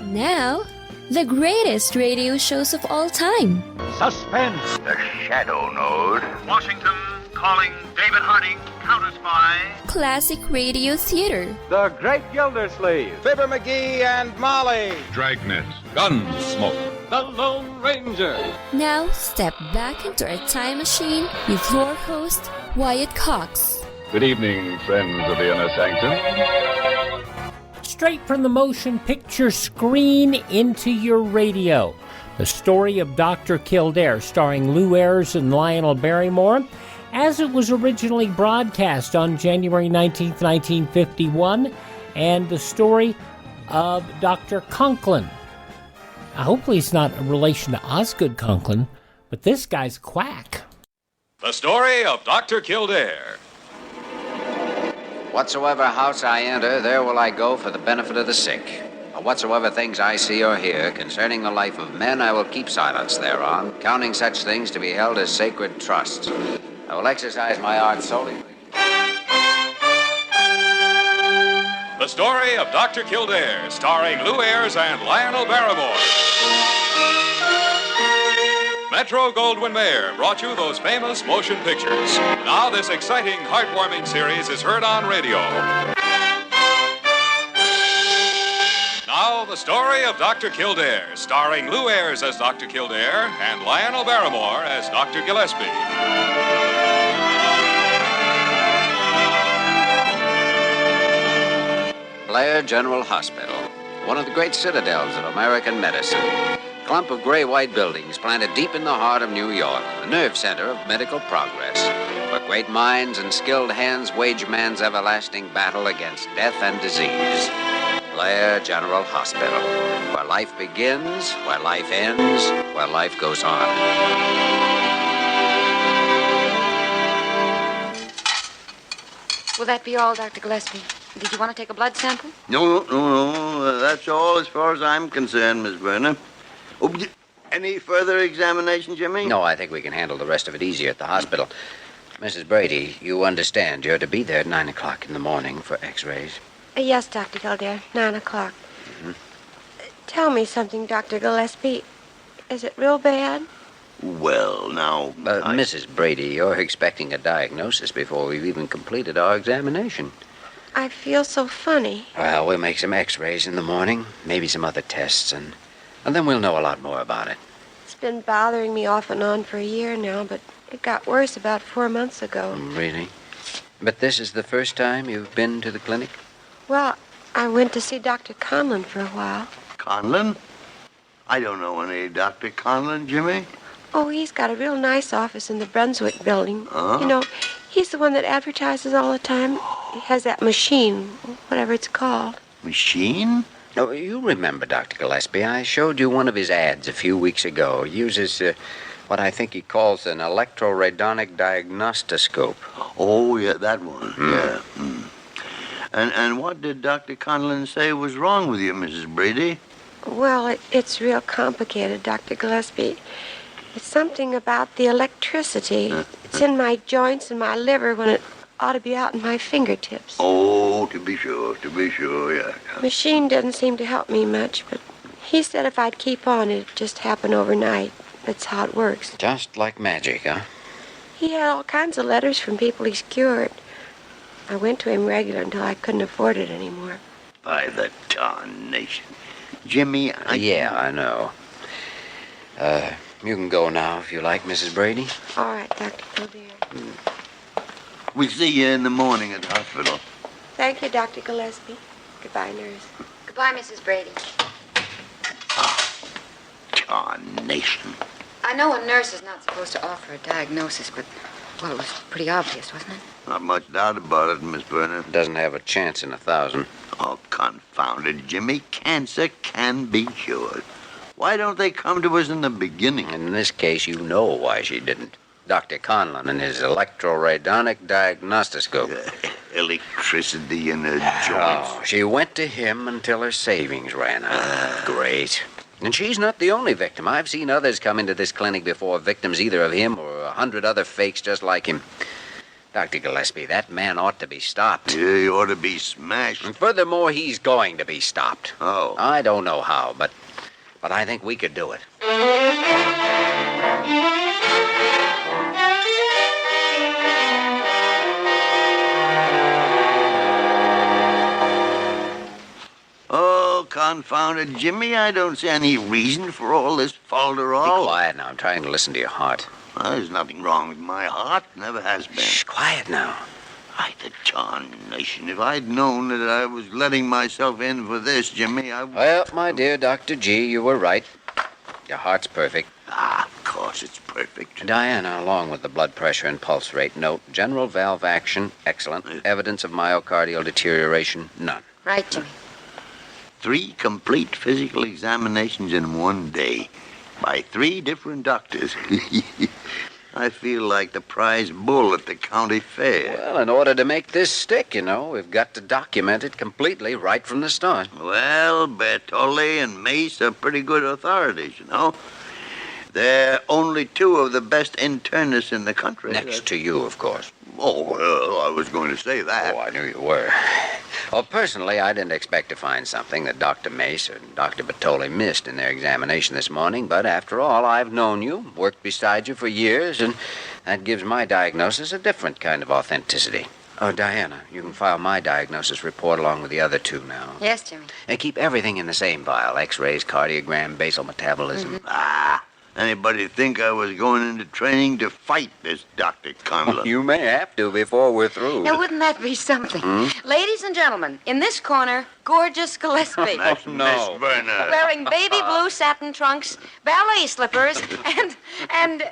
Now, the greatest radio shows of all time. Suspense. The Shadow Node. Washington calling David Harding, Counter Spy. Classic radio theater. The Great Gildersleeve. Fibber McGee and Molly. Dragnet. Gunsmoke. The Lone Ranger. Now, step back into our time machine with your host, Wyatt Cox. Good evening, friends of the Inner Sanctum. Straight from the motion picture screen into your radio. The Story of Dr. Kildare, starring Lou Ayers and Lionel-Barrymore, as it was originally broadcast on January 19th, 1951, and the story of Dr. Conklin. Hopefully it's not a relation to Osgood Conklin, but this guy's Quack. The Story of Dr. Kildare. Whatsoever house I enter, there will I go for the benefit of the sick. But whatsoever things I see or hear concerning the life of men, I will keep silence thereon, counting such things to be held as sacred trusts. I will exercise my art solely. The Story of Dr. Kildare, starring Lou Ayers and Lionel-Barrymore. Metro-Goldwyn-Mayer brought you those famous motion pictures. Now this exciting, heartwarming series is heard on radio. Now, the Story of Dr. Kildare, starring Lou Ayers as Dr. Kildare and Lionel-Barrymore as Dr. Gillespie. Blair General Hospital, one of the great citadels of American medicine. Clump of gray-white buildings planted deep in the heart of New York, the nerve center of medical progress, where great minds and skilled hands wage man's everlasting battle against death and disease. Blair General Hospital, where life begins, where life ends, where life goes on. Will that be all, Dr. Gillespie? Did you want to take a blood sample? No. That's all as far as I'm concerned, Miss Werner. Oh, any further examination, Jimmy? No, I think we can handle the rest of it easier at the hospital. Mrs. Brady, you understand you're to be there at 9 o'clock in the morning for x-rays. Yes, Dr. Kildare, 9 o'clock. Mm-hmm. Tell me something, Dr. Gillespie. Is it real bad? Well, now... Mrs. Brady, you're expecting a diagnosis before we've even completed our examination. I feel so funny. Well, we'll make some x-rays in the morning, maybe some other tests, and then we'll know a lot more about it. It's been bothering me off and on for a year now, but it got worse about 4 months ago. Really? But this is the first time you've been to the clinic? Well, I went to see Dr. Conlon for a while. Conlon? I don't know any Dr. Conlon, Jimmy. Oh, he's got a real nice office in the Brunswick building. You know, he's the one that advertises all the time. He has that machine, whatever it's called. Machine? Oh, you remember, Dr. Gillespie, I showed you one of his ads a few weeks ago. He uses what I think he calls an electroradonic diagnostiscope. Oh, yeah, that one. Yeah. And what did Dr. Conlon say was wrong with you, Mrs. Brady? Well, it's real complicated, Dr. Gillespie. It's something about the electricity. It's in my joints and my liver when it ought to be out in my fingertips. Oh, to be sure, yeah. Machine doesn't seem to help me much, but he said if I'd keep on, it'd just happen overnight. That's how it works. Just like magic, huh? He had all kinds of letters from people he's cured. I went to him regular until I couldn't afford it anymore. By the tarnation. Jimmy, Yeah, I know. You can go now if you like, Mrs. Brady. All right, Dr. Kildare. We'll see you in the morning at the hospital. Thank you, Dr. Gillespie. Goodbye, nurse. Goodbye, Mrs. Brady. Tarnation. I know a nurse is not supposed to offer a diagnosis, but, well, it was pretty obvious, wasn't it? Not much doubt about it, Miss Werner. Doesn't have a chance in 1,000. Oh, confound it, Jimmy. Cancer can be cured. Why don't they come to us in the beginning? In this case, you know why she didn't. Dr. Conlon and his electroradonic diagnostiscope. Electricity in her joints. Oh, she went to him until her savings ran out. Great. And she's not the only victim. I've seen others come into this clinic before, victims either of him or 100 other fakes just like him. Dr. Gillespie, that man ought to be stopped. Yeah, he ought to be smashed. And furthermore, he's going to be stopped. Oh. I don't know how, but I think we could do it. Oh, confounded Jimmy, I don't see any reason for all this falderall. Be quiet now. I'm trying to listen to your heart. Well, there's nothing wrong with my heart. Never has been. Shh, quiet now. By the tarnation, if I'd known that I was letting myself in for this, Jimmy, I... Well, my dear Dr. G, you were right. Your heart's perfect. Ah, of course it's perfect. Diana, along with the blood pressure and pulse rate, note, general valve action, excellent. Evidence of myocardial deterioration, none. Right, Jimmy. 3 complete physical examinations in one day by 3 different doctors. I feel like the prize bull at the county fair. Well, in order to make this stick, we've got to document it completely right from the start. Well, Bertolli and Mace are pretty good authorities, They're only 2 of the best internists in the country. Next to you, of course. Oh, well, I was going to say that. Oh, I knew you were. Well, personally, I didn't expect to find something that Dr. Mace or Dr. Bertolli missed in their examination this morning, but after all, I've known you, worked beside you for years, and that gives my diagnosis a different kind of authenticity. Oh, Diana, you can file my diagnosis report along with the other 2 now. Yes, Jimmy. And keep everything in the same vial, x-rays, cardiogram, basal metabolism. Ah, anybody think I was going into training to fight this Dr. Conlon? You may have to before we're through. Now, wouldn't that be something? Ladies and gentlemen, in this corner, gorgeous Gillespie. That's Miss Werner. Wearing baby blue satin trunks, ballet slippers, and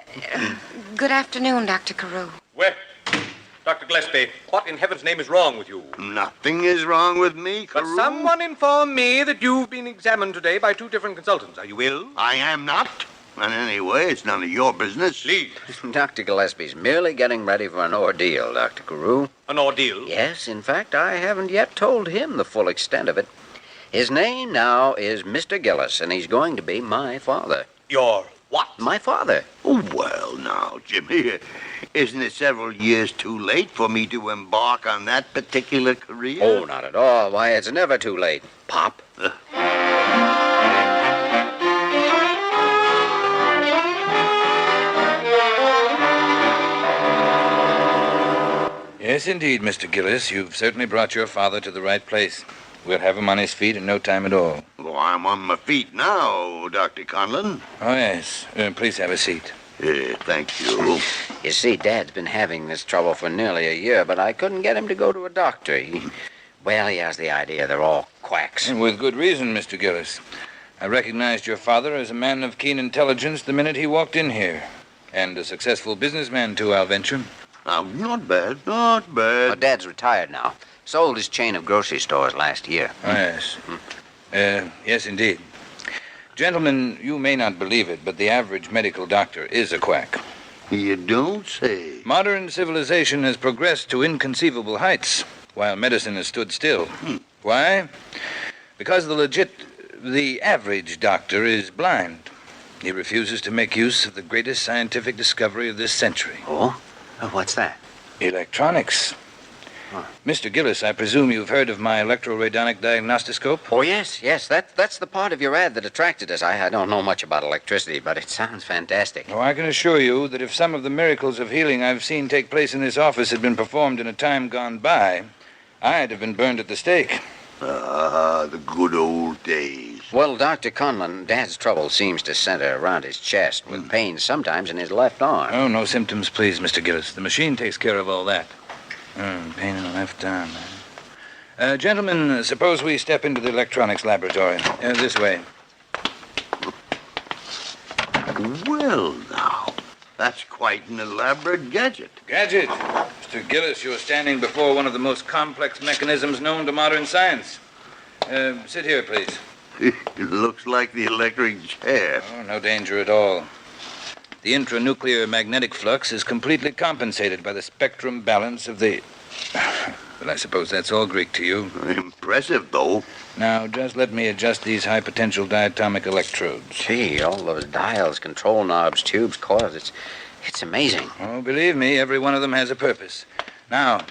good afternoon, Dr. Carew. Well, Dr. Gillespie, what in heaven's name is wrong with you? Nothing is wrong with me, But Carew. someone informed me that you've been examined today by 2 different consultants. Are you ill? I am not. And anyway, it's none of your business. Please. Dr. Gillespie's merely getting ready for an ordeal, Dr. Carew. An ordeal? Yes, in fact, I haven't yet told him the full extent of it. His name now is Mr. Gillis, and he's going to be my father. Your what? My father. Oh, well, now, Jimmy, isn't it several years too late for me to embark on that particular career? Oh, not at all. Why, it's never too late, Pop. Yes, indeed, Mr. Gillis. You've certainly brought your father to the right place. We'll have him on his feet in no time at all. Well, I'm on my feet now, Dr. Conlon. Oh, yes. Please have a seat. Thank you. You see, Dad's been having this trouble for nearly a year, but I couldn't get him to go to a doctor. He has the idea they're all quacks. And with good reason, Mr. Gillis. I recognized your father as a man of keen intelligence the minute he walked in here. And a successful businessman, too, I'll venture. Not bad, not bad. Well, Dad's retired now. Sold his chain of grocery stores last year. Oh, yes. Yes, indeed. Gentlemen, you may not believe it, but the average medical doctor is a quack. You don't say. Modern civilization has progressed to inconceivable heights, while medicine has stood still. Why? Because the average doctor is blind. He refuses to make use of the greatest scientific discovery of this century. Oh? What's that? Electronics. Huh. Mr. Gillis, I presume you've heard of my electroradonic diagnostiscope? Oh, yes. That's the part of your ad that attracted us. I don't know much about electricity, but it sounds fantastic. Oh, I can assure you that if some of the miracles of healing I've seen take place in this office had been performed in a time gone by, I'd have been burned at the stake. Ah, the good old days. Well, Dr. Conlon, Dad's trouble seems to center around his chest, with pain sometimes in his left arm. Oh, no symptoms, please, Mr. Gillis. The machine takes care of all that. Pain in the left arm. Gentlemen, suppose we step into the electronics laboratory. This way. Well, now, that's quite an elaborate gadget. Gadget? Mr. Gillis, you're standing before one of the most complex mechanisms known to modern science. Sit here, please. It looks like the electric chair. Oh, no danger at all. The intranuclear magnetic flux is completely compensated by the spectrum balance of the... Well, I suppose that's all Greek to you. Impressive, though. Now, just let me adjust these high-potential diatomic electrodes. Gee, all those dials, control knobs, tubes, coils, it's amazing. Oh, believe me, every one of them has a purpose. Now,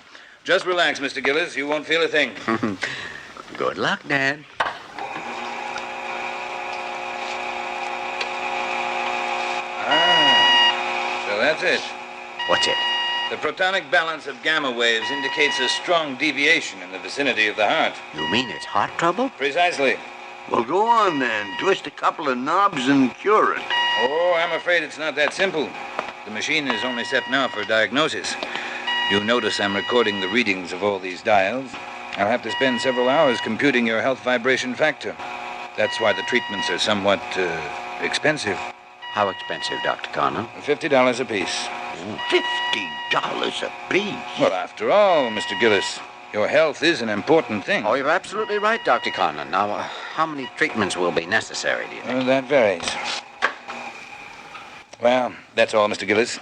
just relax, Mr. Gillis. You won't feel a thing. Good luck, Dad. So that's it. What's it? The protonic balance of gamma waves indicates a strong deviation in the vicinity of the heart. You mean it's heart trouble? Precisely. Well, go on then. Twist a couple of knobs and cure it. Oh, I'm afraid it's not that simple. The machine is only set now for diagnosis. You'll notice I'm recording the readings of all these dials. I'll have to spend several hours computing your health vibration factor. That's why the treatments are somewhat expensive. How expensive, Dr. Conlon? $50 apiece. $50 apiece? Well, after all, Mr. Gillis, your health is an important thing. Oh, you're absolutely right, Dr. Conlon. Now, how many treatments will be necessary, do you think? That varies. Well, that's all, Mr. Gillis.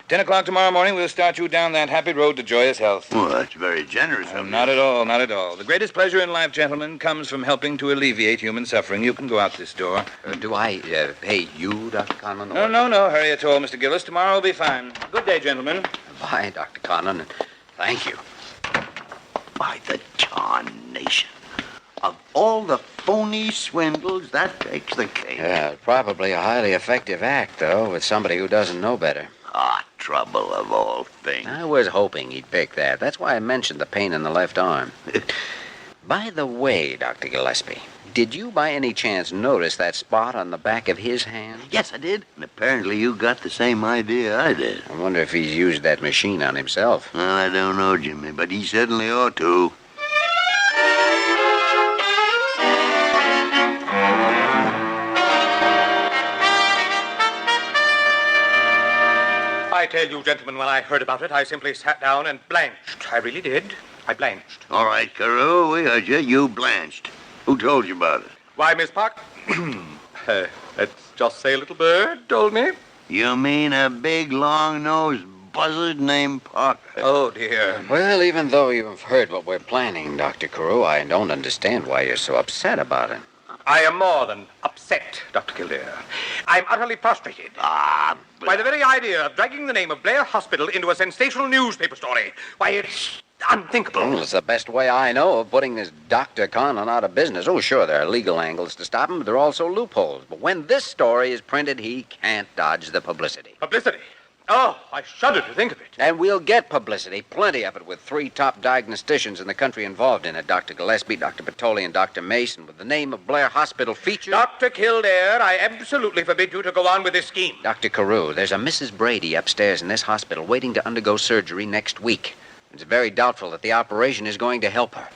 10 o'clock tomorrow morning, we'll start you down that happy road to joyous health. Well, that's very generous of you. Not at all, not at all. The greatest pleasure in life, gentlemen, comes from helping to alleviate human suffering. You can go out this door. Do I pay you, Dr. Conlon? No hurry at all, Mr. Gillis. Tomorrow will be fine. Good day, gentlemen. Bye, Dr. Conlon, and thank you. By the tarnation. Of all the phony swindles, that takes the cake. Yeah, probably a highly effective act, though, with somebody who doesn't know better. Trouble of all things. I was hoping he'd pick that. That's why I mentioned the pain in the left arm. By the way, Dr. Gillespie, did you by any chance notice that spot on the back of his hand? Yes, I did. And apparently you got the same idea I did. I wonder if he's used that machine on himself. Well, I don't know, Jimmy, but he certainly ought to. I tell you, gentlemen, when I heard about it, I simply sat down and blanched. I really did. I blanched. All right, Carew, we heard you. You blanched. Who told you about it? Why, Miss Park? Let's just say a little bird told me. You mean a big, long-nosed buzzard named Parker? Oh, dear. Well, even though you've heard what we're planning, Dr. Carew, I don't understand why you're so upset about it. I am more than upset, Dr. Kildare. I'm utterly prostrated. By the very idea of dragging the name of Blair Hospital into a sensational newspaper story. Why, it's unthinkable. Well, it's the best way I know of putting this Dr. Conlon out of business. Oh, sure, there are legal angles to stop him, but there are also loopholes. But when this story is printed, he can't dodge the publicity. Publicity? Oh, I shudder to think of it. And we'll get publicity, plenty of it, with 3 top diagnosticians in the country involved in it. Dr. Gillespie, Dr. Bertoli, and Dr. Mason, with the name of Blair Hospital featured. Dr. Kildare, I absolutely forbid you to go on with this scheme. Dr. Carew, there's a Mrs. Brady upstairs in this hospital waiting to undergo surgery next week. It's very doubtful that the operation is going to help her.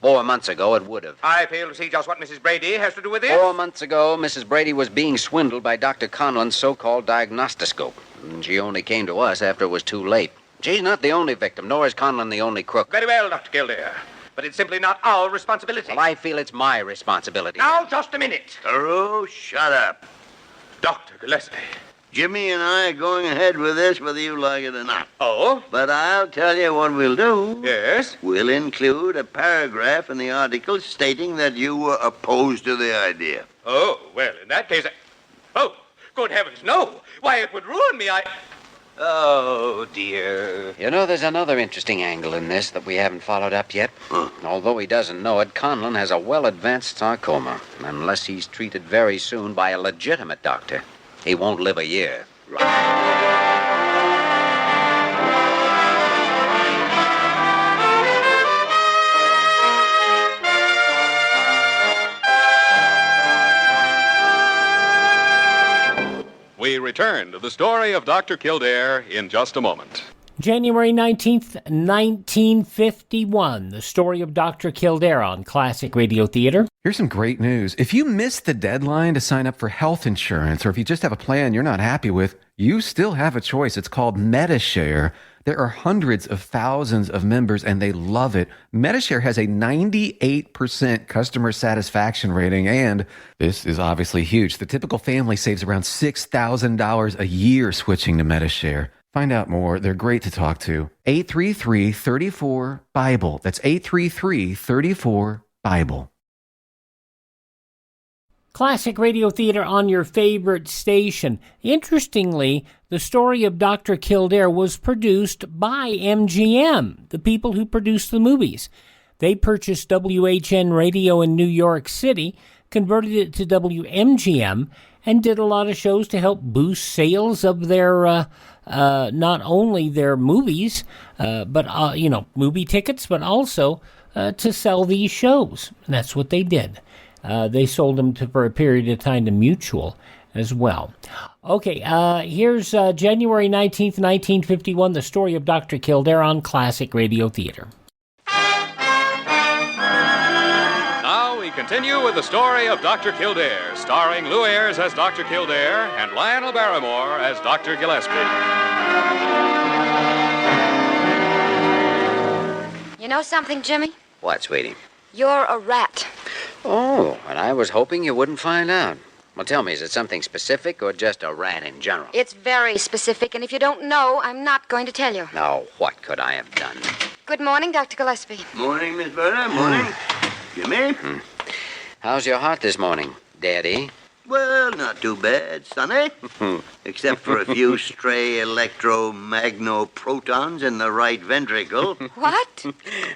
4 months ago, it would have. I fail to see just what Mrs. Brady has to do with it. 4 months ago, Mrs. Brady was being swindled by Dr. Conlon's so-called diagnostiscope. And she only came to us after it was too late. She's not the only victim, nor is Conlon the only crook. Very well, Dr. Kildare. But it's simply not our responsibility. Well, I feel it's my responsibility. Now, just a minute. Carew, shut up. Dr. Gillespie. Jimmy and I are going ahead with this whether you like it or not. Oh? But I'll tell you what we'll do. Yes? We'll include a paragraph in the article stating that you were opposed to the idea. Oh, well, in that case, Oh, good heavens, no. Why, it would ruin me. Oh, dear. You know, there's another interesting angle in this that we haven't followed up yet. Although he doesn't know it, Conlon has a well-advanced sarcoma. Unless he's treated very soon by a legitimate doctor, he won't live a year. We return to the story of Dr. Kildare in just a moment. January 19th, 1951, the story of Dr. Kildare on Classic Radio Theater. Here's some great news. If you missed the deadline to sign up for health insurance, or if you just have a plan you're not happy with, you still have a choice. It's called MediShare. There are hundreds of thousands of members, and they love it. MediShare has a 98% customer satisfaction rating, and this is obviously huge. The typical family saves around $6,000 a year switching to MediShare. Find out more. They're great to talk to. 833-34-BIBLE. That's 833-34-BIBLE. Classic Radio Theater on your favorite station. Interestingly, the Story of Dr. Kildare was produced by MGM, the people who produced the movies. They purchased WHN Radio in New York City, converted it to WMGM, and did a lot of shows to help boost sales of their, not only their movies, but movie tickets, but also to sell these shows. And that's what they did. They sold them for a period of time to Mutual as well. Okay, here's January 19th, 1951, the Story of Dr. Kildare on Classic Radio Theater. Now we continue with the Story of Dr. Kildare, starring Lou Ayers as Dr. Kildare and Lionel-Barrymore as Dr. Gillespie. You know something, Jimmy? What, sweetie? You're a rat. Oh, and I was hoping you wouldn't find out. Well, tell me, is it something specific or just a rat in general? It's very specific, and if you don't know, I'm not going to tell you. Now, what could I have done? Good morning, Dr. Gillespie. Morning, Miss Berta. Morning. Jimmy? How's your heart this morning, Daddy? Well, not too bad, Sonny. Except for a few stray electromagnoprotons in the right ventricle. What?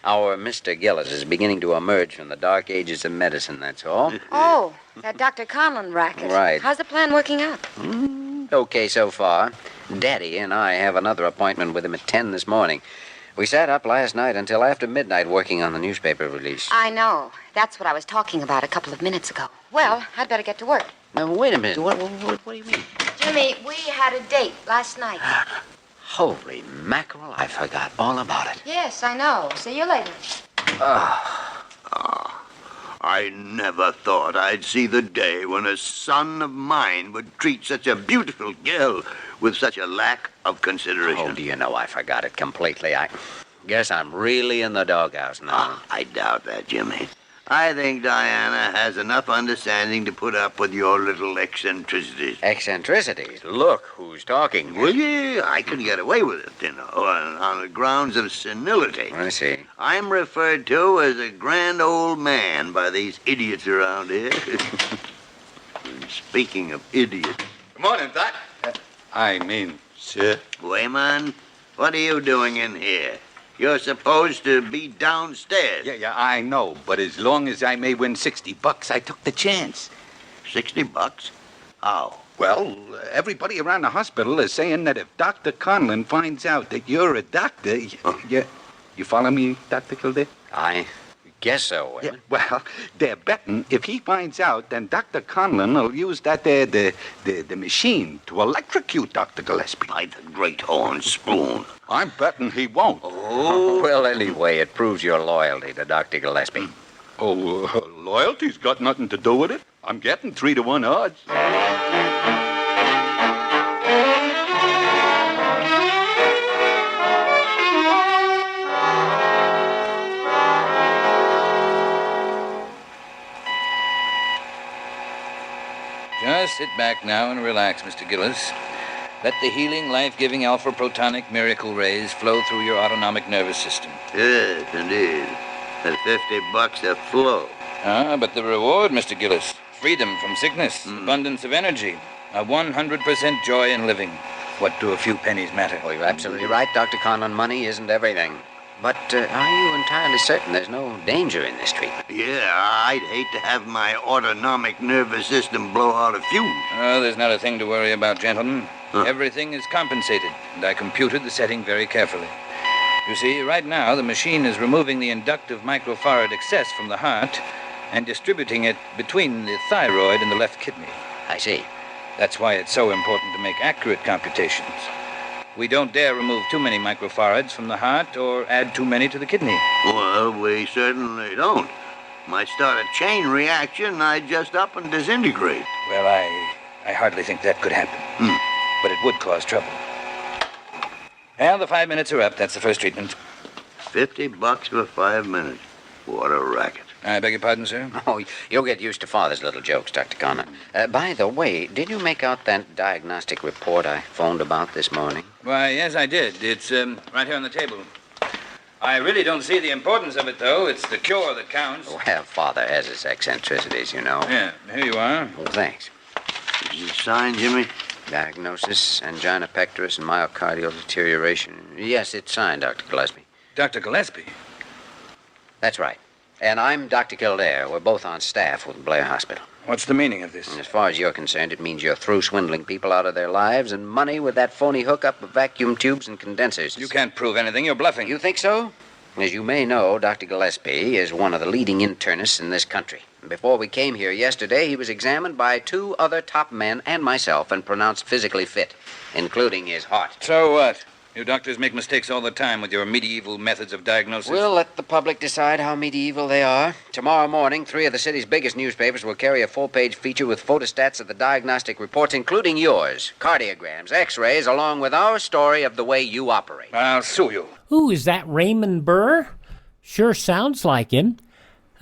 Our Mr. Gillis is beginning to emerge from the dark ages of medicine, that's all. Oh, that Dr. Conlon racket. Right. How's the plan working out? Okay so far. Daddy and I have another appointment with him at 10 this morning. We sat up last night until after midnight working on the newspaper release. I know. That's what I was talking about a couple of minutes ago. Well, I'd better get to work. Now, wait a minute. What do you mean? Jimmy, we had a date last night. Holy mackerel, I forgot all about it. Yes, I know. See you later. I never thought I'd see the day when a son of mine would treat such a beautiful girl with such a lack of consideration. Oh, do you know, I forgot it completely. I guess I'm really in the doghouse now. I doubt that, Jimmy. I think Diana has enough understanding to put up with your little eccentricities. Eccentricities? Look who's talking. Well, yeah, I can get away with it, on the grounds of senility. I see. I'm referred to as a grand old man by these idiots around here. Speaking of idiots. Good morning, Doc. Sir. Wayman, what are you doing in here? You're supposed to be downstairs. Yeah, I know. But as long as I may win $60, I took the chance. $60? How? Well, everybody around the hospital is saying that if Dr. Conlon finds out that you're a doctor, you follow me, Dr. Kildare? I guess so. Yeah, well, they're betting if he finds out, then Dr. Conlon will use that there, the machine to electrocute Dr. Gillespie. By the great horn spoon. I'm betting he won't. Oh. Well, anyway, it proves your loyalty to Dr. Gillespie. Oh, loyalty's got nothing to do with it. I'm getting 3-to-1 odds. Just sit back now and relax, Mr. Gillis. Let the healing, life-giving alpha-protonic miracle rays flow through your autonomic nervous system. Yes, indeed. At $50 a flow. But the reward, Mr. Gillis, freedom from sickness, abundance of energy, a 100% joy in living. What do a few pennies matter? Well, you're absolutely right, Dr. Conlon. Money isn't everything. But are you entirely certain there's no danger in this treatment? Yeah, I'd hate to have my autonomic nervous system blow out a fuse. Oh, there's not a thing to worry about, gentlemen. Everything is compensated, and I computed the setting very carefully. You see, right now, the machine is removing the inductive microfarad excess from the heart and distributing it between the thyroid and the left kidney. I see. That's why it's so important to make accurate computations. We don't dare remove too many microfarads from the heart or add too many to the kidney. Well, we certainly don't. Might start a chain reaction, I'd just up and disintegrate. Well, I hardly think that could happen. But it would cause trouble. Well, the 5 minutes are up. That's the first treatment. $50 for 5 minutes. What a racket. I beg your pardon, sir? Oh, you'll get used to Father's little jokes, Dr. Conlon. By the way, did you make out that diagnostic report I phoned about this morning? Why, yes, I did. It's right here on the table. I really don't see the importance of it, though. It's the cure that counts. Well, Father has his eccentricities, you know. Yeah, here you are. Well, thanks. Is it signed, Jimmy? Diagnosis, angina pectoris and myocardial deterioration. Yes, it's signed, Dr. Gillespie. Dr. Gillespie? That's right. And I'm Dr. Kildare. We're both on staff with Blair Hospital. What's the meaning of this? And as far as you're concerned, it means you're through swindling people out of their lives and money with that phony hookup of vacuum tubes and condensers. You can't prove anything. You're bluffing. You think so? As you may know, Dr. Gillespie is one of the leading internists in this country. Before we came here yesterday, he was examined by 2 other top men and myself and pronounced physically fit, including his heart. So what? You doctors make mistakes all the time with your medieval methods of diagnosis. We'll let the public decide how medieval they are. Tomorrow morning, 3 of the city's biggest newspapers will carry a full-page feature with photostats of the diagnostic reports, including yours, cardiograms, x-rays, along with our story of the way you operate. I'll sue you. Ooh, is that Raymond Burr? Sure sounds like him.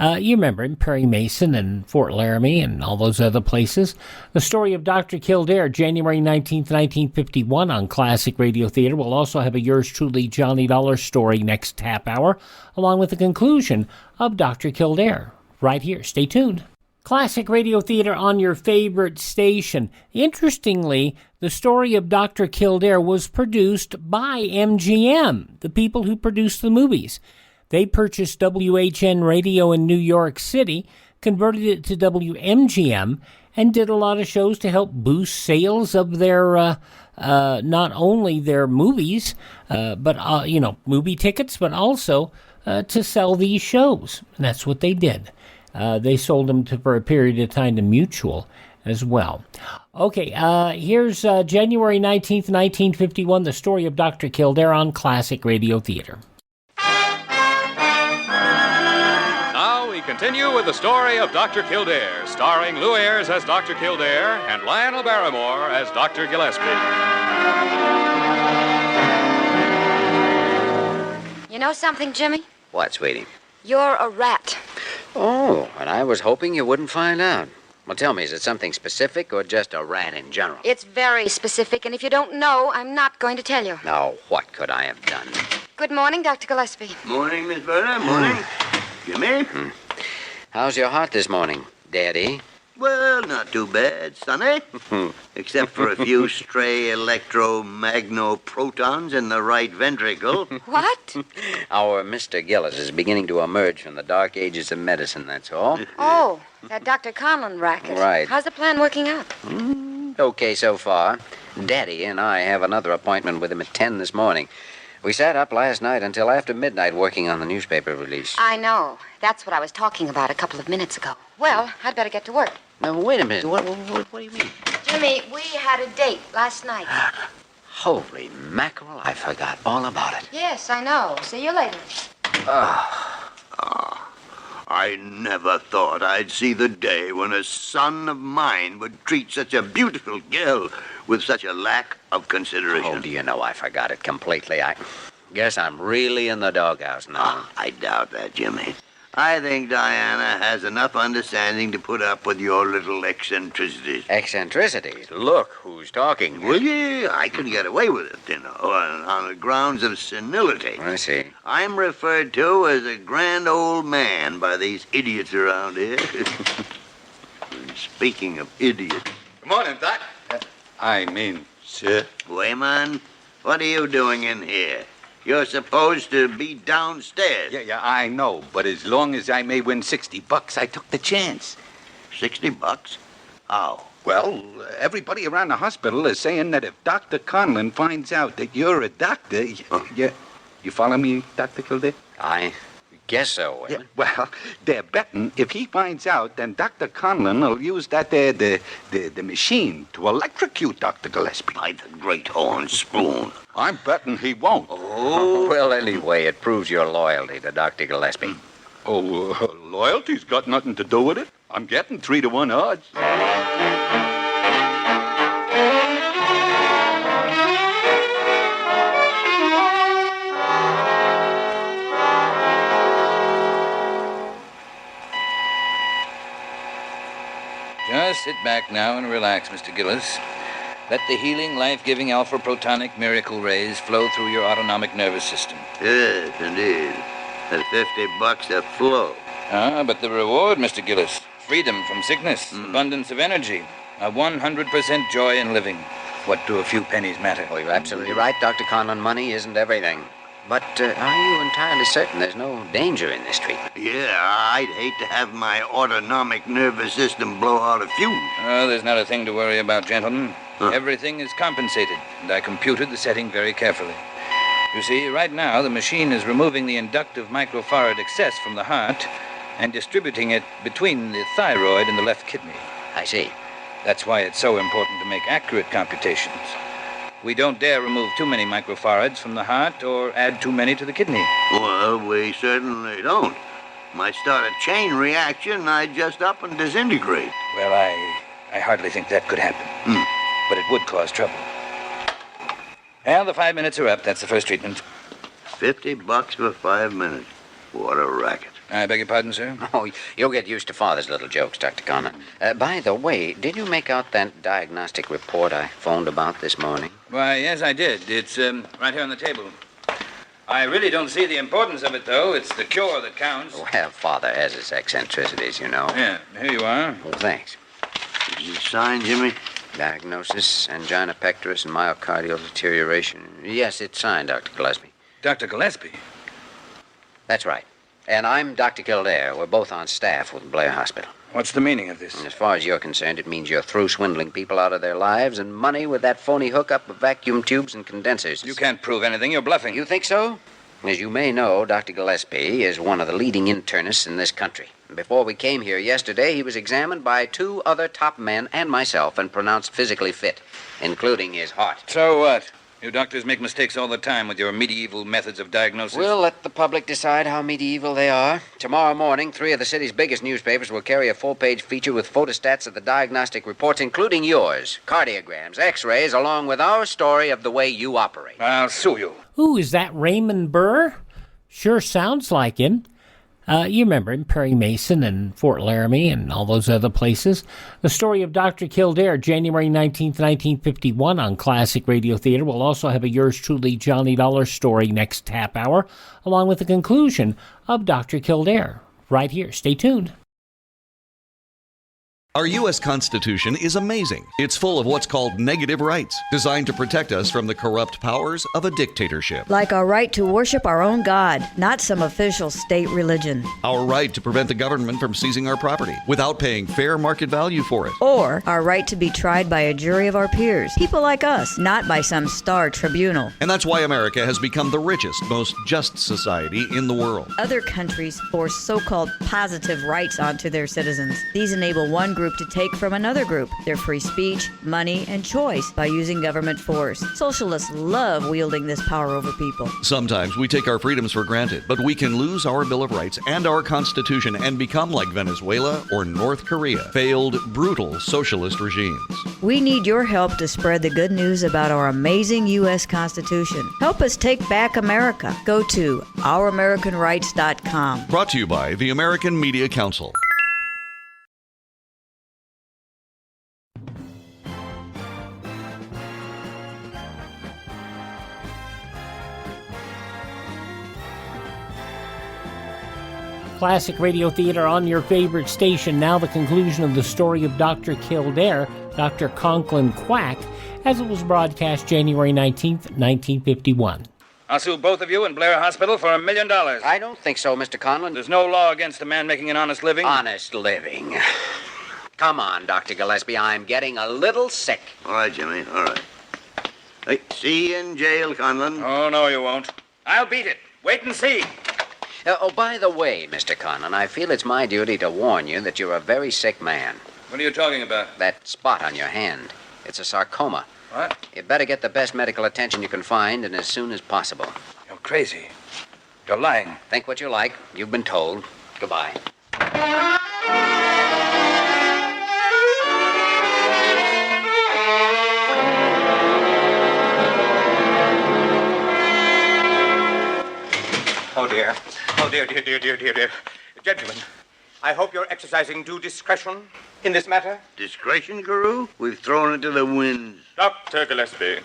You remember him, Perry Mason and Fort Laramie and all those other places. The Story of Dr. Kildare, January 19th, 1951 on Classic Radio Theater. We'll also have a yours truly Johnny Dollar story next half hour, along with the conclusion of Dr. Kildare. Right here. Stay tuned. Classic Radio Theater on your favorite station. Interestingly, the Story of Dr. Kildare was produced by MGM, the people who produced the movies. They purchased WHN Radio in New York City, converted it to WMGM, and did a lot of shows to help boost sales of their, not only their movies, but, movie tickets, but also to sell these shows. And that's what they did. They sold them for a period of time to Mutual as well. Okay, here's January 19th, 1951, the Story of Dr. Kildare on Classic Radio Theater. Now we continue with the Story of Dr. Kildare, starring Lou Ayers as Dr. Kildare and Lionel-Barrymore as Dr. Gillespie. You know something, Jimmy? What, sweetie? You're a rat. Oh, and I was hoping you wouldn't find out. Well, tell me, is it something specific or just a rat in general? It's very specific, and if you don't know, I'm not going to tell you. Now, what could I have done? Good morning, Dr. Gillespie. Morning, Miss Berta. Morning. Jimmy? How's your heart this morning, Daddy? Well, not too bad, sonny. Except for a few stray electromagnoprotons in the right ventricle. What? Our Mr. Gillis is beginning to emerge from the dark ages of medicine, that's all. Oh, that Dr. Conlon racket. Right. How's the plan working out? Okay so far. Daddy and I have another appointment with him at 10 this morning. We sat up last night until after midnight working on the newspaper release. I know. That's what I was talking about a couple of minutes ago. Well, I'd better get to work. Now, wait a minute. What do you mean? Jimmy, we had a date last night. Holy mackerel, I forgot all about it. Yes, I know. See you later. I never thought I'd see the day when a son of mine would treat such a beautiful girl with such a lack of consideration. Oh, do you know, I forgot it completely. I guess I'm really in the doghouse now. I doubt that, Jimmy. I think Diana has enough understanding to put up with your little eccentricities. Eccentricities? Look who's talking. Well, yeah, I could get away with it, on the grounds of senility. I see. I'm referred to as a grand old man by these idiots around here. Speaking of idiots. Good morning, Doc. Sir. Wayman, what are you doing in here? You're supposed to be downstairs. Yeah, I know. But as long as I may win $60, I took the chance. $60? How? Well, everybody around the hospital is saying that if Dr. Conlon finds out that you're a doctor, you follow me, Dr. Kildare? I guess so. Yeah, well, they're betting if he finds out, then Dr. Conlon will use that there, the machine to electrocute Dr. Gillespie. By the great horn spoon. I'm betting he won't. Oh, well, anyway, it proves your loyalty to Dr. Gillespie. Oh, loyalty's got nothing to do with it. I'm getting 3-to-1 odds. Just sit back now and relax, Mr. Gillis. Let the healing, life-giving alpha-protonic miracle rays flow through your autonomic nervous system. Yes, indeed. That's $50 a flow. Ah, but the reward, Mr. Gillis. Freedom from sickness, abundance of energy, a 100% joy in living. What do a few pennies matter? Oh, you're absolutely right, Dr. Conlon. Money isn't everything. But are you entirely certain there's no danger in this treatment? Yeah, I'd hate to have my autonomic nervous system blow out a fuse. Oh, there's not a thing to worry about, gentlemen. Everything is compensated, and I computed the setting very carefully. You see, right now, the machine is removing the inductive microfarad excess from the heart and distributing it between the thyroid and the left kidney. I see. That's why it's so important to make accurate computations. We don't dare remove too many microfarads from the heart or add too many to the kidney. Well, we certainly don't. Might start a chain reaction and I'd just up and disintegrate. Well, I hardly think that could happen. But it would cause trouble. Well, the 5 minutes are up. That's the first treatment. $50 for 5 minutes. What a racket. I beg your pardon, sir? Oh, you'll get used to Father's little jokes, Dr. Conlon. By the way, did you make out that diagnostic report I phoned about this morning? Why, yes, I did. It's right here on the table. I really don't see the importance of it, though. It's the cure that counts. Well, Father has his eccentricities, you know. Yeah, here you are. Well, thanks. Is it signed, Jimmy? Diagnosis, angina pectoris and myocardial deterioration. Yes, it's signed, Dr. Gillespie. Dr. Gillespie? That's right. And I'm Dr. Kildare. We're both on staff with Blair Hospital. What's the meaning of this? And as far as you're concerned, it means you're through swindling people out of their lives and money with that phony hookup of vacuum tubes and condensers. You can't prove anything. You're bluffing. You think so? As you may know, Dr. Gillespie is one of the leading internists in this country. Before we came here yesterday, he was examined by 2 other top men and myself and pronounced physically fit, including his heart. So what? You doctors make mistakes all the time with your medieval methods of diagnosis. We'll let the public decide how medieval they are. Tomorrow morning, 3 of the city's biggest newspapers will carry a full-page feature with photostats of the diagnostic reports, including yours, cardiograms, x-rays, along with our story of the way you operate. I'll sue you. Ooh, is that Raymond Burr? Sure sounds like him. You remember him, Perry Mason and Fort Laramie and all those other places. The Story of Dr. Kildare, January 19th, 1951 on Classic Radio Theater. We'll also have a yours truly Johnny Dollar story next half hour, along with the conclusion of Dr. Kildare. Right here. Stay tuned. Our U.S. Constitution is amazing. It's full of what's called negative rights, designed to protect us from the corrupt powers of a dictatorship. Like our right to worship our own God, not some official state religion. Our right to prevent the government from seizing our property without paying fair market value for it. Or our right to be tried by a jury of our peers, people like us, not by some star tribunal. And that's why America has become the richest, most just society in the world. Other countries force so-called positive rights onto their citizens. These enable one group to take from another group their free speech, money, and choice by using government force. Socialists love wielding this power over people. Sometimes we take our freedoms for granted, but we can lose our Bill of Rights and our Constitution and become like Venezuela or North Korea, failed, brutal socialist regimes. We need your help to spread the good news about our amazing U.S. Constitution. Help us take back America. Go to ouramericanrights.com. Brought to you by the American Media Council. Classic Radio Theater on your favorite station. Now the conclusion of the Story of Dr. Kildare, Dr. Conklin Quack, as it was broadcast January 19th, 1951. I'll sue both of you in Blair Hospital for $1 million. I don't think so, Mr. Conlon. There's no law against a man making an honest living. Honest living. Come on, Dr. Gillespie. I'm getting a little sick. All right, Jimmy. All right. Hey, see you in jail, Conlon. Oh, no, you won't. I'll beat it. Wait and see. By the way, Mr. Conlon, I feel it's my duty to warn you that you're a very sick man. What are you talking about? That spot on your hand. It's a sarcoma. What? You'd better get the best medical attention you can find, and as soon as possible. You're crazy. You're lying. Think what you like. You've been told. Goodbye. Oh, dear. Oh, dear. Gentlemen, I hope you're exercising due discretion in this matter. Discretion, Guru? We've thrown it to the winds. Dr. Gillespie.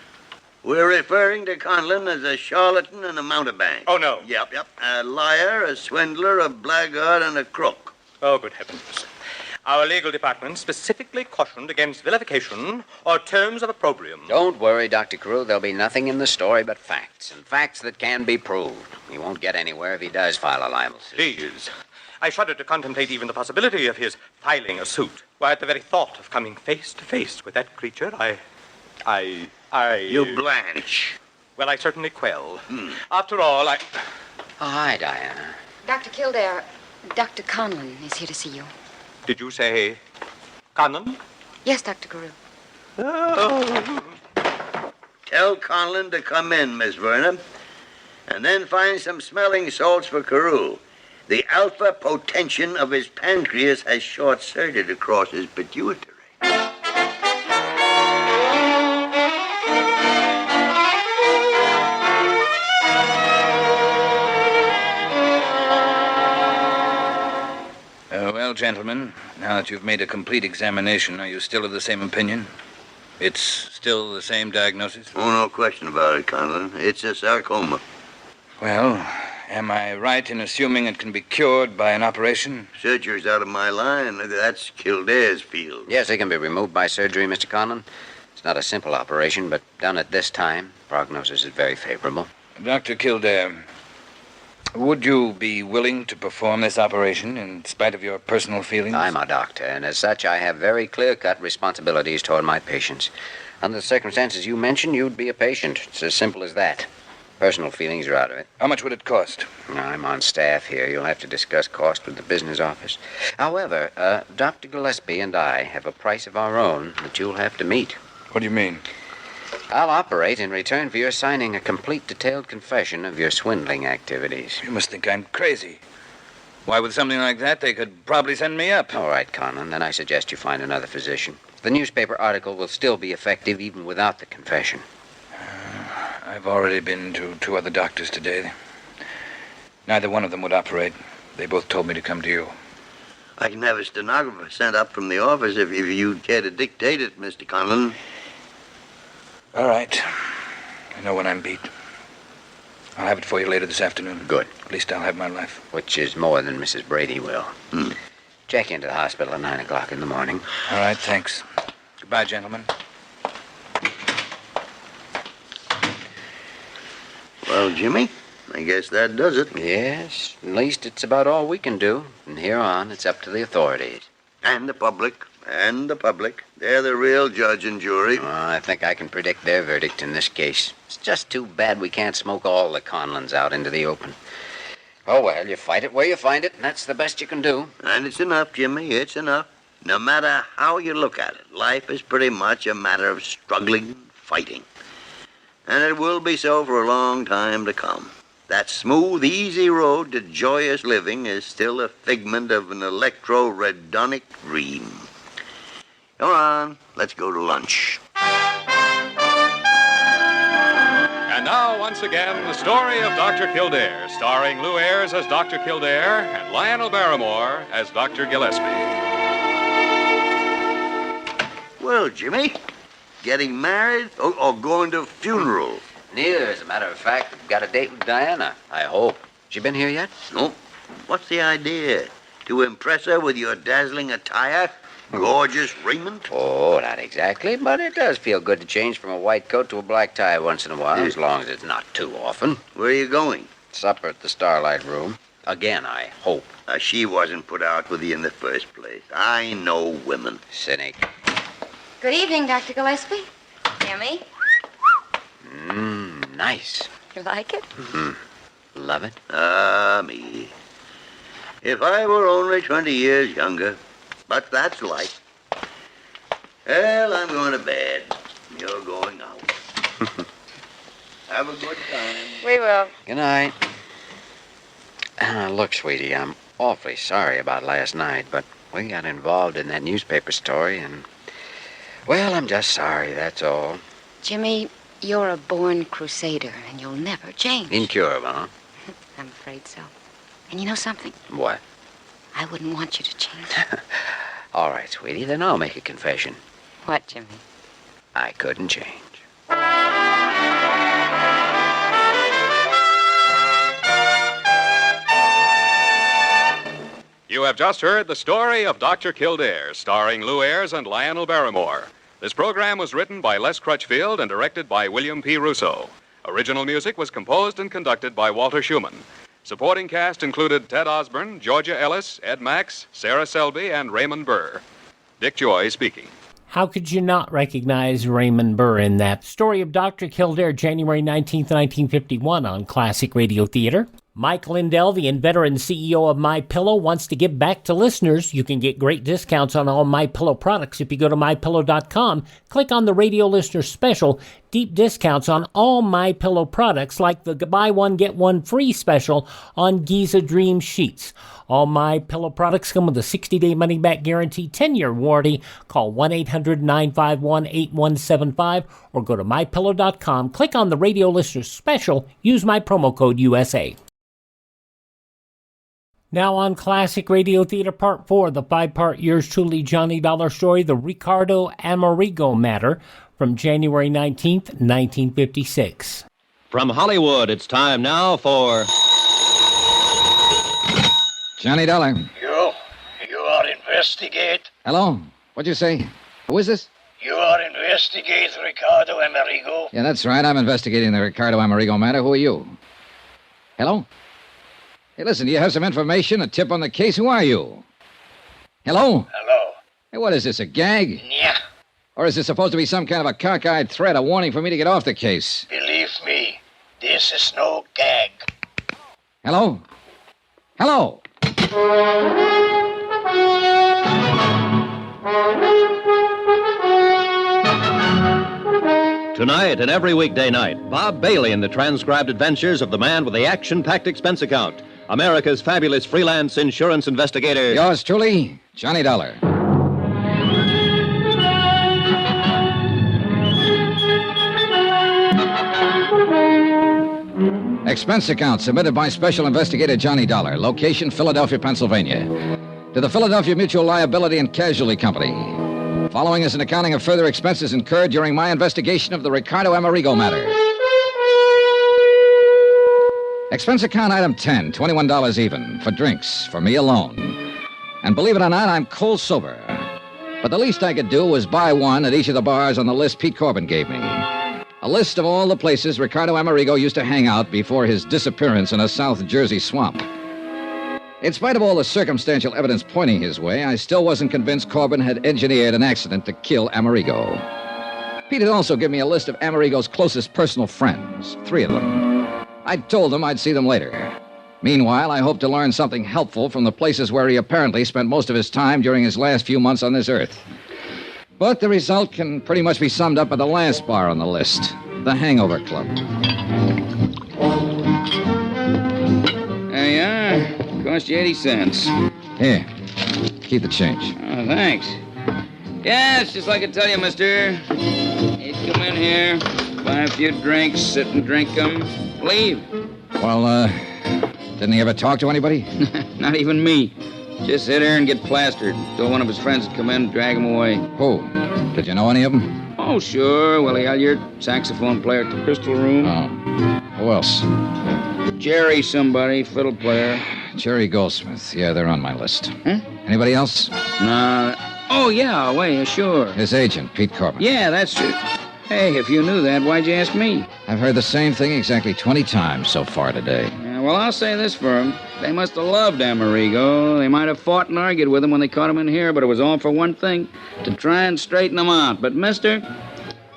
We're referring to Conlon as a charlatan and a mountebank. Oh, no. Yep. A liar, a swindler, a blackguard, and a crook. Oh, good heavens. Our legal department specifically cautioned against vilification or terms of opprobrium. Don't worry, Dr. Carew. There'll be nothing in the story but facts, and facts that can be proved. He won't get anywhere if he does file a libel suit. Please. I shudder to contemplate even the possibility of his filing a suit. Why, at the very thought of coming face to face with that creature, You blanch. Well, I certainly quail. After all, Oh, hi, Diana. Dr. Kildare, Dr. Conlon is here to see you. Did you say Conlon? Yes, Dr. Carew. Tell Conlon to come in, Miss Verna. And then find some smelling salts for Carew. The alpha potention of his pancreas has short-circuited across his pituitary. Well, gentlemen, now that you've made a complete examination, are you still of the same opinion? It's still the same diagnosis? Oh, no question about it, Conlon. It's a sarcoma. Well, am I right in assuming it can be cured by an operation? Surgery's out of my line. That's Kildare's field. Yes, it can be removed by surgery, Mr. Conlon. It's not a simple operation, but done at this time, prognosis is very favorable. Dr. Kildare, would you be willing to perform this operation in spite of your personal feelings? I'm a doctor, and as such, I have very clear-cut responsibilities toward my patients. Under the circumstances you mentioned, you'd be a patient. It's as simple as that. Personal feelings are out of it. How much would it cost? I'm on staff here. You'll have to discuss cost with the business office. However, Dr. Gillespie and I have a price of our own that you'll have to meet. What do you mean? I'll operate in return for your signing a complete detailed confession of your swindling activities. You must think I'm crazy. Why, with something like that, they could probably send me up. All right, Conlon, then I suggest you find another physician. The newspaper article will still be effective even without the confession. I've already been to 2 other doctors today. Neither one of them would operate. They both told me to come to you. I can have a stenographer sent up from the office if you'd care to dictate it, Mr. Conlon. All right. I know when I'm beat. I'll have it for you later this afternoon. Good. At least I'll have my life. Which is more than Mrs. Brady will. Check into the hospital at 9 o'clock in the morning. All right, thanks. Goodbye, gentlemen. Well, Jimmy, I guess that does it. Yes, at least it's about all we can do. From here on, it's up to the authorities. And the public. They're the real judge and jury. I think I can predict their verdict in this case. It's just too bad we can't smoke all the Conlons out into the open. Oh, well, you fight it where you find it, and that's the best you can do. And it's enough, Jimmy, it's enough. No matter how you look at it, life is pretty much a matter of struggling, fighting. And it will be so for a long time to come. That smooth, easy road to joyous living is still a figment of an electro-redonic dream. Come on, let's go to lunch. And now, once again, the story of Dr. Kildare, starring Lou Ayers as Dr. Kildare and Lionel-Barrymore as Dr. Gillespie. Well, Jimmy, getting married or going to a funeral? Neither, as a matter of fact. I've got a date with Diana, I hope. She been here yet? No. What's the idea? To impress her with your dazzling attire? Gorgeous raiment? Oh, not exactly, but it does feel good to change from a white coat to a black tie once in a while, as long as it's not too often. Where are you going? Supper at the Starlight Room. Again, I hope. She wasn't put out with you in the first place. I know women. Cynic. Good evening, Dr. Gillespie. Jimmy. Nice. You like it? Love it. Me. If I were only 20 years younger. But that's life. Well, I'm going to bed. You're going out. Have a good time. We will. Good night. Look, sweetie, I'm awfully sorry about last night, but we got involved in that newspaper story, and, well, I'm just sorry, that's all. Jimmy, you're a born crusader, and you'll never change. Incurable, huh? I'm afraid so. And you know something? What? I wouldn't want you to change. All right, sweetie, then I'll make a confession. What, Jimmy? I couldn't change. You have just heard the story of Dr. Kildare, starring Lou Ayers and Lionel-Barrymore. This program was written by Les Crutchfield and directed by William P. Russo. Original music was composed and conducted by Walter Schumann. Supporting cast included Ted Osborne, Georgia Ellis, Ed Max, Sarah Selby, and Raymond Burr. Dick Joy speaking. How could you not recognize Raymond Burr in that? Story of Dr. Kildare, January 19th, 1951 on Classic Radio Theater. Mike Lindell, the inveterate CEO of MyPillow, wants to give back to listeners. You can get great discounts on all MyPillow products if you go to MyPillow.com. Click on the radio listener special. Deep discounts on all MyPillow products like the buy one, get one free special on Giza Dream Sheets. All MyPillow products come with a 60-day money-back guarantee, 10-year warranty. Call 1-800-951-8175 or go to MyPillow.com. Click on the radio listener special. Use my promo code USA. Now on Classic Radio Theater Part 4, the 5-part yours truly Johnny Dollar story, the Ricardo Amerigo Matter, from January 19th, 1956. From Hollywood, it's time now for... Johnny Dollar. You are investigate. Hello? What'd you say? Who is this? You are investigate Ricardo Amerigo. Yeah, that's right. I'm investigating the Ricardo Amerigo matter. Who are you? Hello? Hey, listen, do you have some information, a tip on the case? Who are you? Hello? Hello. Hey, what is this, a gag? Yeah. Or is it supposed to be some kind of a cockeyed threat, a warning for me to get off the case? Believe me, this is no gag. Hello? Hello? Tonight and every weekday night, Bob Bailey in the transcribed adventures of the man with the action-packed expense account, America's fabulous freelance insurance investigator. Yours truly, Johnny Dollar. Expense account submitted by Special Investigator Johnny Dollar. Location, Philadelphia, Pennsylvania. To the Philadelphia Mutual Liability and Casualty Company. Following is an accounting of further expenses incurred during my investigation of the Ricardo Amerigo matter. Expense account item 10, $21 even, for drinks, for me alone. And believe it or not, I'm cold sober. But the least I could do was buy one at each of the bars on the list Pete Corbin gave me. A list of all the places Ricardo Amerigo used to hang out before his disappearance in a South Jersey swamp. In spite of all the circumstantial evidence pointing his way, I still wasn't convinced Corbin had engineered an accident to kill Amerigo. Pete had also given me a list of Amerigo's closest personal friends, 3 of them. I'd told them I'd see them later. Meanwhile, I hoped to learn something helpful from the places where he apparently spent most of his time during his last few months on this earth. But the result can pretty much be summed up by the last bar on the list, the Hangover Club. There you are. Cost you 80 cents. Here, keep the change. Oh, thanks. Yeah, it's just like I tell you, mister. You come in here, buy a few drinks, sit and drink them, leave. Well, didn't he ever talk to anybody? Not even me. Just sit here and get plastered. Till one of his friends would come in and drag him away. Who? Did you know any of them? Oh, sure. Willie Elliott, saxophone player at the Crystal Room. Oh. Who else? Jerry somebody, fiddle player. Jerry Goldsmith. Yeah, they're on my list. Huh? Anybody else? Nah. Oh, yeah, wait, sure. His agent, Pete Corbin. Yeah, that's true. Hey, if you knew that, why'd you ask me? I've heard the same thing exactly 20 times so far today. Yeah, well, I'll say this for him. They must have loved Amerigo. They might have fought and argued with him when they caught him in here, but it was all for one thing, to try and straighten him out. But, mister,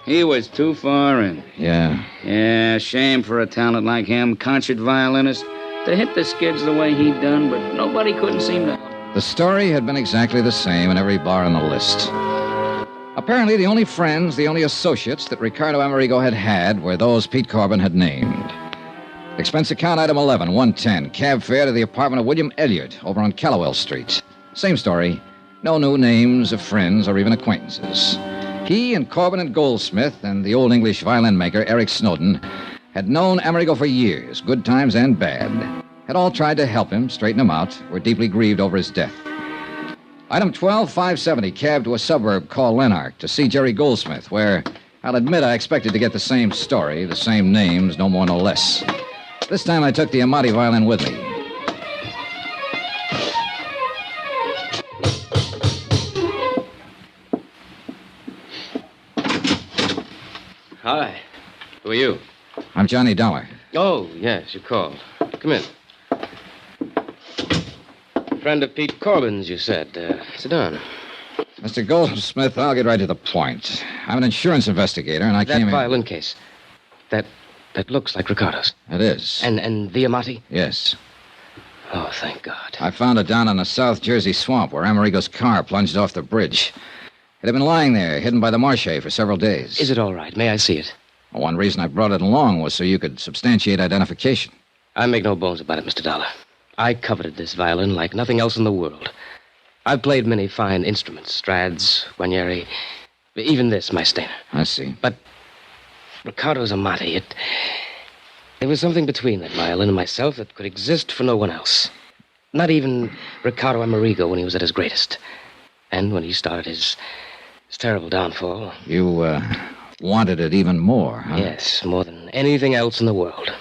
he was too far in. Yeah. Yeah, shame for a talent like him, concert violinist, to hit the skids the way he'd done, but nobody couldn't seem to... The story had been exactly the same in every bar on the list. Apparently, the only friends, the only associates that Ricardo Amerigo had were those Pete Corbin had named. Expense account item 11, 110, cab fare to the apartment of William Elliott over on Callowell Street. Same story. No new names of friends or even acquaintances. He and Corbin and Goldsmith and the old English violin maker, Eric Snowden, had known Amerigo for years, good times and bad. had all tried to help him, straighten him out, were deeply grieved over his death. Item 12, 570, cab to a suburb called Lanark to see Jerry Goldsmith, where I'll admit I expected to get the same story, the same names, no more, no less. This time I took the Amati violin with me. Hi. Who are you? I'm Johnny Dollar. Oh, yes, you called. Come in. Friend of Pete Corbin's, you said. Sit down. Mr. Goldsmith, I'll get right to the point. I'm an insurance investigator, and I came That here... violin case. That looks like Ricardo's. It is. And the Amati? Yes. Oh, thank God. I found it down in a South Jersey swamp where Amerigo's car plunged off the bridge. It had been lying there, hidden by the marche for several days. Is it all right? May I see it? Well, one reason I brought it along was so you could substantiate identification. I make no bones about it, Mr. Dollar. I coveted this violin like nothing else in the world. I've played many fine instruments, Strads, Guarnieri, even this, my Stainer. I see. But Ricardo's Amati, there was something between that violin and myself that could exist for no one else. Not even Ricardo Amerigo when he was at his greatest. And when he started his terrible downfall. You, wanted it even more, huh? Yes, more than anything else in the world.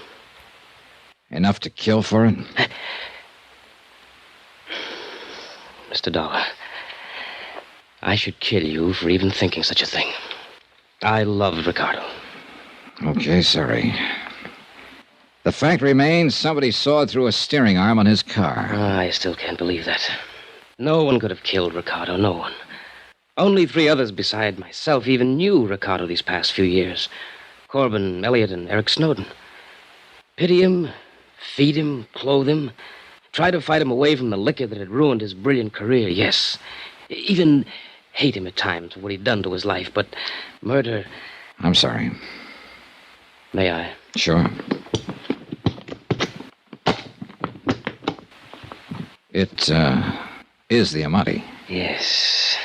Enough to kill for it? Mr. Dollar, I should kill you for even thinking such a thing. I loved Ricardo. Okay, sorry. The fact remains somebody sawed through a steering arm on his car. I still can't believe that. No one could have killed Ricardo, no one. Only 3 others beside myself even knew Ricardo these past few years. Corbin, Elliott, and Eric Snowden. Pity him, feed him, clothe him, try to fight him away from the liquor that had ruined his brilliant career, yes. Even hate him at times for what he'd done to his life, but murder... I'm sorry. May I? Sure. It, is the Amati. Yes,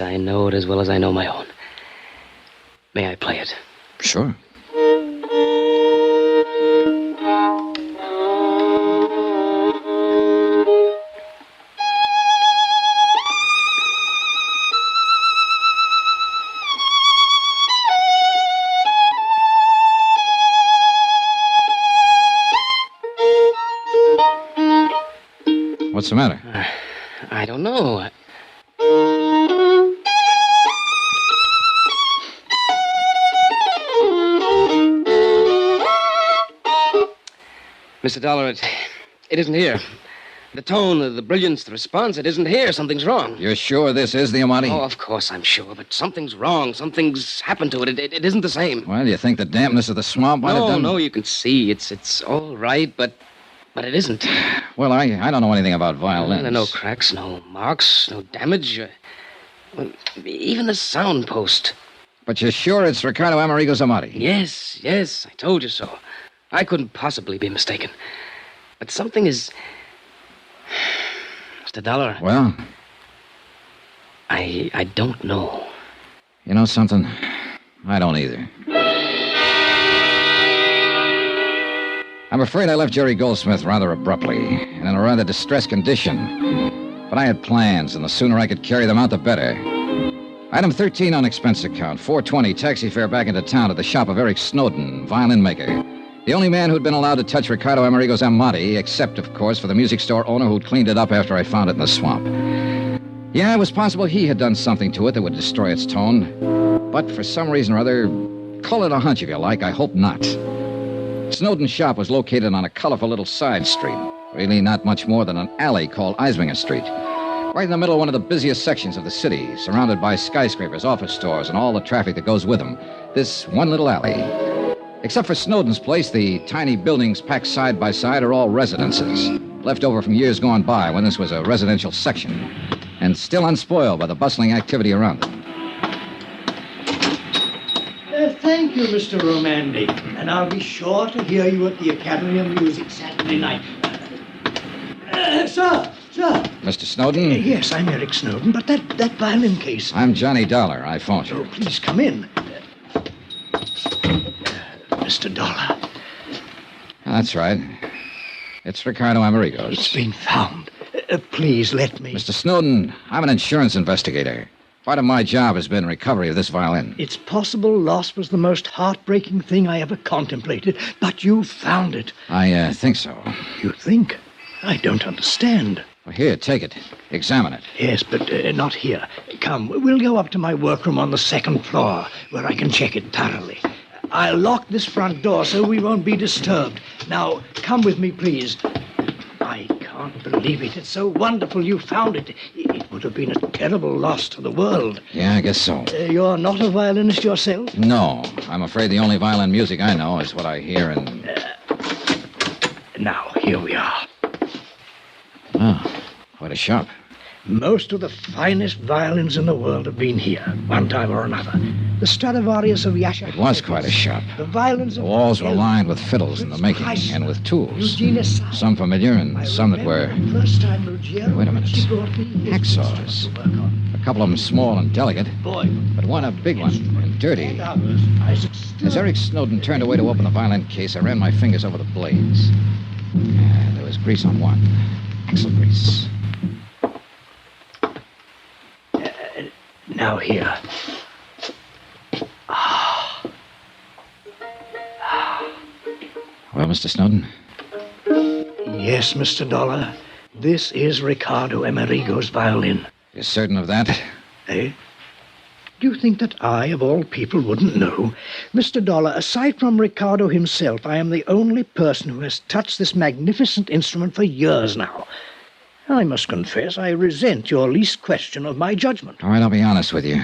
I know it as well as I know my own. May I play it? Sure. What's the matter? I don't know. Mr. Dollar, it isn't here. The tone, the brilliance, the response, it isn't here. Something's wrong. You're sure this is the Amati? Oh, of course I'm sure, but something's wrong. Something's happened to it. It isn't the same. Well, you think the dampness of the swamp might have done... No, you can see. It's all right, but it isn't. Well, I don't know anything about violins. There are no cracks, no marks, no damage. Well, even the sound post. But you're sure it's Ricardo Amerigo's Amati? Yes, I told you so. I couldn't possibly be mistaken. But something is... Mr. Dollar. Well? I don't know. You know something? I don't either. I'm afraid I left Jerry Goldsmith rather abruptly and in a rather distressed condition. But I had plans, and the sooner I could carry them out, the better. Item 13 on expense account, $420 taxi fare back into town to the shop of Eric Snowden, violin maker. The only man who'd been allowed to touch Ricardo Amerigo's Amati, except, of course, for the music store owner who'd cleaned it up after I found it in the swamp. Yeah, it was possible he had done something to it that would destroy its tone. But for some reason or other, call it a hunch if you like, I hope not. Snowden's shop was located on a colorful little side street. Really not much more than an alley called Eisminger Street. Right in the middle of one of the busiest sections of the city, surrounded by skyscrapers, office stores, and all the traffic that goes with them. This one little alley. Except for Snowden's place, the tiny buildings packed side by side are all residences, left over from years gone by when this was a residential section, and still unspoiled by the bustling activity around them. Thank you, Mr. Romandi, and I'll be sure to hear you at the Academy of Music Saturday night. Sir! Mr. Snowden? Yes, I'm Eric Snowden, but that violin case... I'm Johnny Dollar. I phoned you. Oh, please come in. Mr. Dollar. That's right. It's Ricardo Amerigo. It's been found. Please let me. Mr. Snowden, I'm an insurance investigator. Part of my job has been recovery of this violin. It's possible loss was the most heartbreaking thing I ever contemplated, but you found it. I think so. You think? I don't understand. Well, here, take it. Examine it. Yes, but not here. Come, we'll go up to my workroom on the second floor, where I can check it thoroughly. I'll lock this front door so we won't be disturbed. Now, come with me, please. I can't believe it. It's so wonderful you found it. It would have been a terrible loss to the world. Yeah, I guess so. You're not a violinist yourself? No. I'm afraid the only violin music I know is what I hear in... Now, here we are. Oh, quite a shop. Most of the finest violins in the world have been here, one time or another. The Stradivarius of Yasha. It was quite a shop. The violins The of... walls were lined with fiddles in the making and with tools. Some familiar and some that were... First time Ruggiero, Wait a minute. she brought me his Hacksaws. A couple of them small and delicate, but one a big one and dirty. As Eric Snowden turned away to open the violin case, I ran my fingers over the blades. There was grease on one. Axle grease. Now here. Well, Mr. Snowden? Yes, Mr. Dollar. This is Ricardo Amerigo's violin. You're certain of that? Eh? Do you think that I, of all people, wouldn't know? Mr. Dollar, aside from Ricardo himself, I am the only person who has touched this magnificent instrument for years now. I must confess I resent your least question of my judgment. All right, I'll be honest with you.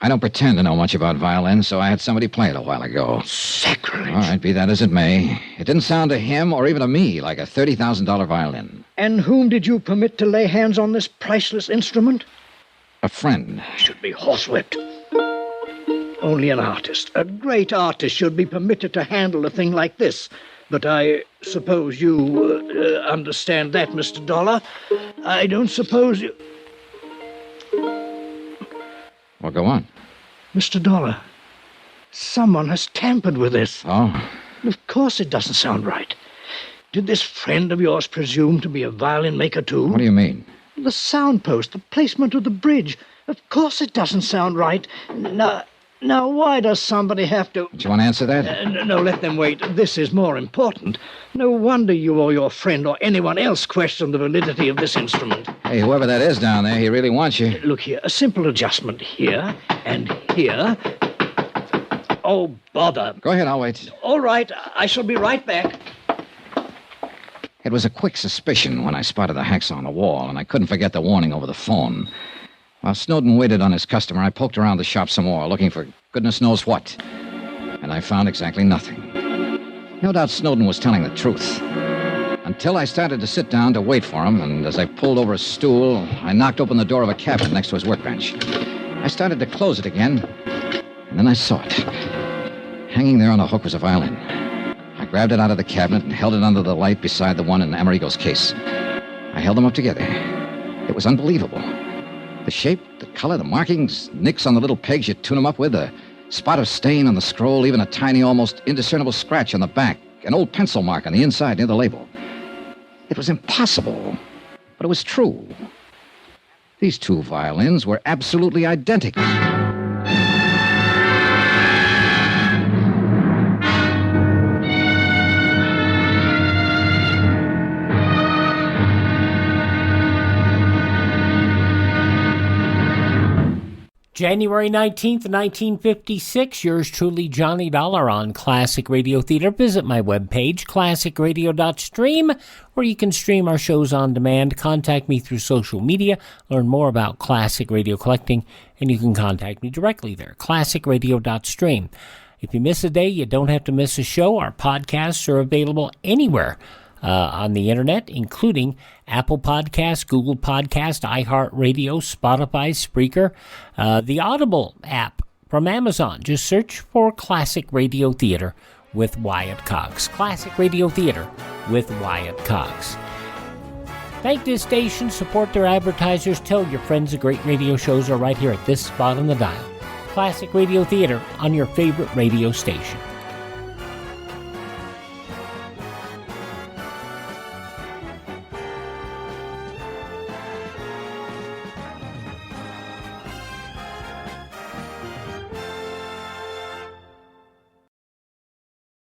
I don't pretend to know much about violins, so I had somebody play it a while ago. Sacrilege. All right, be that as it may. It didn't sound to him or even to me like a $30,000 violin. And whom did you permit to lay hands on this priceless instrument? A friend. Should be horsewhipped. Only an artist, a great artist, should be permitted to handle a thing like this. But I suppose you understand that, Mr. Dollar. I don't suppose you... Well, go on. Mr. Dollar, someone has tampered with this. Oh? Of course it doesn't sound right. Did this friend of yours presume to be a violin maker, too? What do you mean? The sound post, the placement of the bridge. Of course it doesn't sound right. Now, why does somebody have to... Do you want to answer that? No, let them wait. This is more important. No wonder you or your friend or anyone else questioned the validity of this instrument. Hey, whoever that is down there, he really wants you. Look here, a simple adjustment here and here. Oh, bother. Go ahead, I'll wait. All right, I shall be right back. It was a quick suspicion when I spotted the hacksaw on the wall, and I couldn't forget the warning over the phone. While Snowden waited on his customer, I poked around the shop some more, looking for goodness knows what. And I found exactly nothing. No doubt Snowden was telling the truth. Until I started to sit down to wait for him, and as I pulled over a stool, I knocked open the door of a cabinet next to his workbench. I started to close it again, and then I saw it. Hanging there on a hook was a violin. I grabbed it out of the cabinet and held it under the light beside the one in Amerigo's case. I held them up together. It was unbelievable. The shape, the color, the markings, nicks on the little pegs you tune them up with, a spot of stain on the scroll, even a tiny, almost indiscernible scratch on the back, an old pencil mark on the inside near the label. It was impossible, but it was true. These two violins were absolutely identical. January 19th, 1956, yours truly, Johnny Dollar on Classic Radio Theater. Visit my webpage, classicradio.stream, where you can stream our shows on demand. Contact me through social media, learn more about classic radio collecting, and you can contact me directly there, classicradio.stream. If you miss a day, you don't have to miss a show. Our podcasts are available anywhere on the internet, including Apple Podcasts, Google Podcasts, iHeartRadio, Spotify, Spreaker, the Audible app from Amazon. Just search for Classic Radio Theater with Wyatt Cox. Classic Radio Theater with Wyatt Cox. Thank this station, support their advertisers, tell your friends the great radio shows are right here at this spot on the dial. Classic Radio Theater on your favorite radio station.